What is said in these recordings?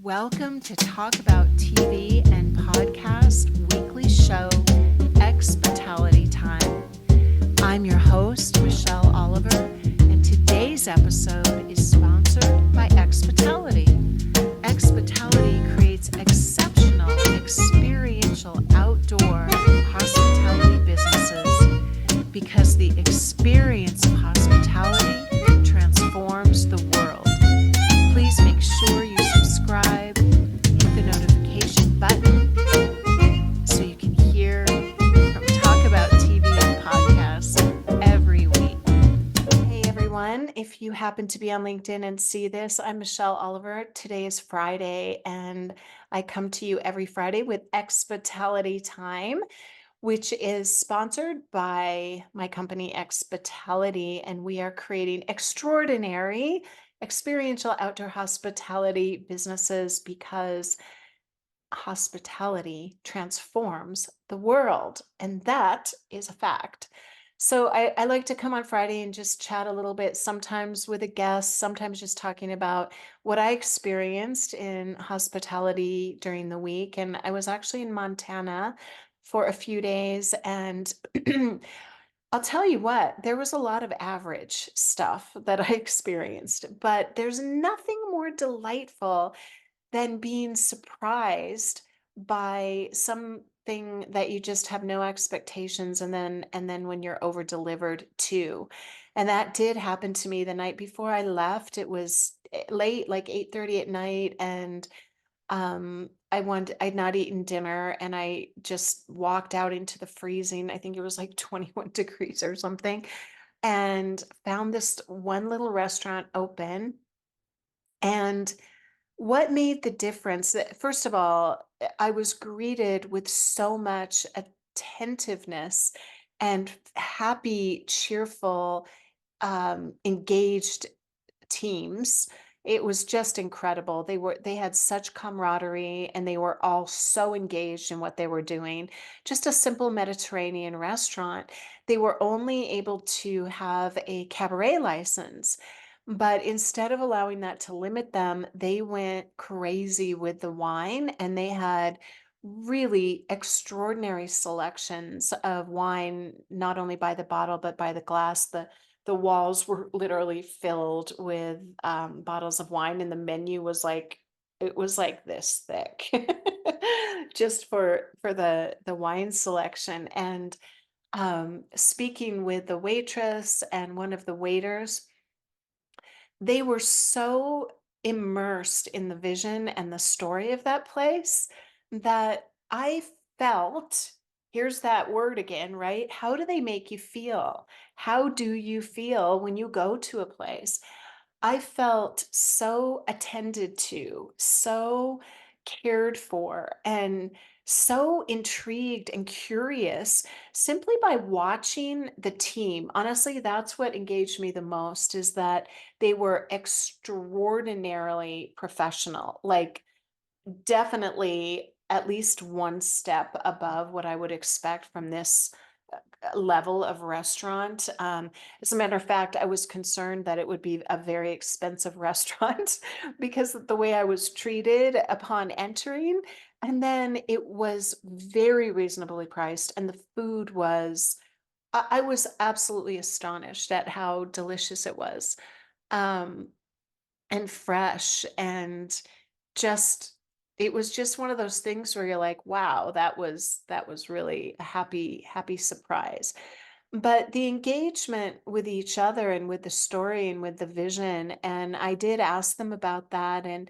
Welcome to Talk About TV and Podcast weekly show, Expitality Time. I'm your host, Michelle Oliver, and today's episode is sponsored by Expitality. Expitality creates exceptional, experiential outdoor hospitality businesses because the experience of hospitality transforms the world. Please make sure you subscribe, hit the notification button so you can hear from Talk About TV and Podcasts every week. Hey everyone, if you happen to be on LinkedIn and see this, I'm Michelle Oliver. Today is Friday, and I come to you every Friday with Expitality Time, which is sponsored by my company Expitality, and we are creating extraordinary experiential outdoor hospitality businesses because hospitality transforms the world, and that is a fact. So I like to come on Friday and just chat a little bit, sometimes with a guest, sometimes just talking about what I experienced in hospitality during the week. And I was actually in Montana for a few days, and I'll tell you what, there was a lot of average stuff that I experienced, but there's nothing more delightful than being surprised by something that you just have no expectations, and then when you're over delivered too. And that did happen to me the night before I left. It was late, like 8:30 at night, and I'd not eaten dinner, and I just walked out into the freezing. I think it was like 21 degrees or something, and found this one little restaurant open. And what made the difference? First of all, I was greeted with so much attentiveness and happy, cheerful, engaged teams. It was just incredible. They had such camaraderie, and they were all so engaged in what they were doing. Just a simple Mediterranean restaurant. They were only able to have a cabaret license, but instead of allowing that to limit them, they went crazy with the wine, and they had really extraordinary selections of wine, not only by the bottle but by the glass. The walls were literally filled with bottles of wine, and the menu was like, it was like this thick, just for the wine selection. And speaking with the waitress and one of the waiters, they were so immersed in the vision and the story of that place that I felt, here's that word again, right? How do they make you feel? How do you feel when you go to a place? I felt so attended to, so cared for, and so intrigued and curious simply by watching the team. Honestly, that's what engaged me the most, is that they were extraordinarily professional, like definitely at least one step above what I would expect from this level of restaurant. As a matter of fact, I was concerned that it would be a very expensive restaurant because of the way I was treated upon entering. And then it was very reasonably priced, and the food was, I was absolutely astonished at how delicious it was. Um, and fresh, and just, it was just one of those things where you're like, wow, that was really a happy surprise. But the engagement with each other and with the story and with the vision, and I did ask them about that. And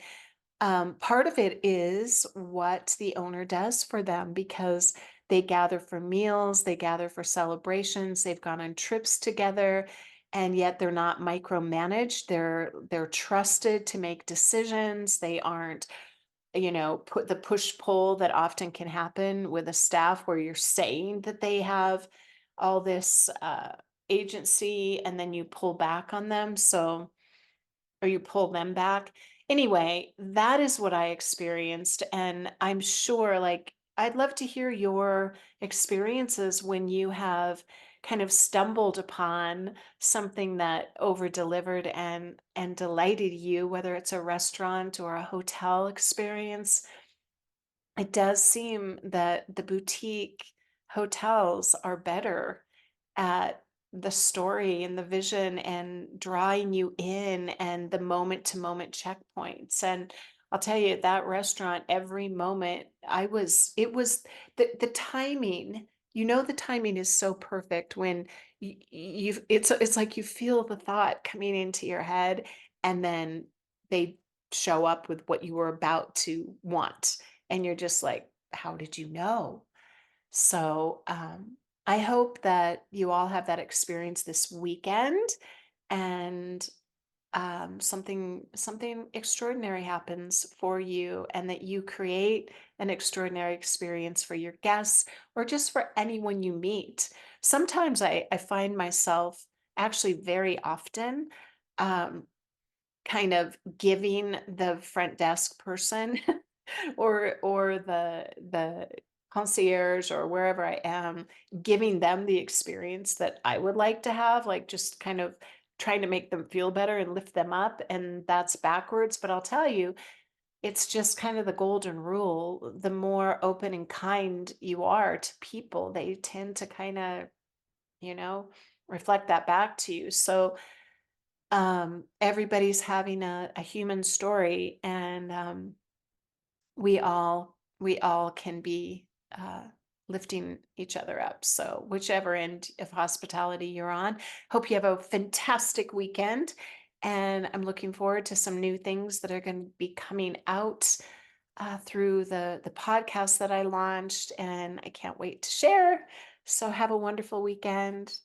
part of it is what the owner does for them, because they gather for meals, they gather for celebrations, they've gone on trips together, and yet they're not micromanaged. They're trusted to make decisions. They aren't, put the push pull that often can happen with a staff, where you're saying that they have all this agency, and then you pull back on them. So, or you pull them back. Anyway, that is what I experienced. And I'm sure, like, I'd love to hear your experiences when you have kind of stumbled upon something that over delivered and delighted you, whether it's a restaurant or a hotel experience. It does seem that the boutique hotels are better at the story and the vision and drawing you in and the moment to moment checkpoints. And I'll tell you, that restaurant, every moment it was the timing, the timing is so perfect when it's like you feel the thought coming into your head, and then they show up with what you were about to want, and you're just like, how did you know? So, I hope that you all have that experience this weekend, and something extraordinary happens for you, and that you create an extraordinary experience for your guests or just for anyone you meet. Sometimes I find myself, actually very often, um, kind of giving the front desk person or the concierge or wherever I am, giving them the experience that I would like to have, like, just kind of trying to make them feel better and lift them up, and that's backwards, but I'll tell you, it's just kind of the golden rule. The more open and kind you are to people, they tend to kinda, you know, reflect that back to you. So, everybody's having a human story, and, we all can be, lifting each other up. So whichever end of hospitality you're on, hope you have a fantastic weekend. And I'm looking forward to some new things that are going to be coming out through the podcast that I launched, and I can't wait to share. So have a wonderful weekend.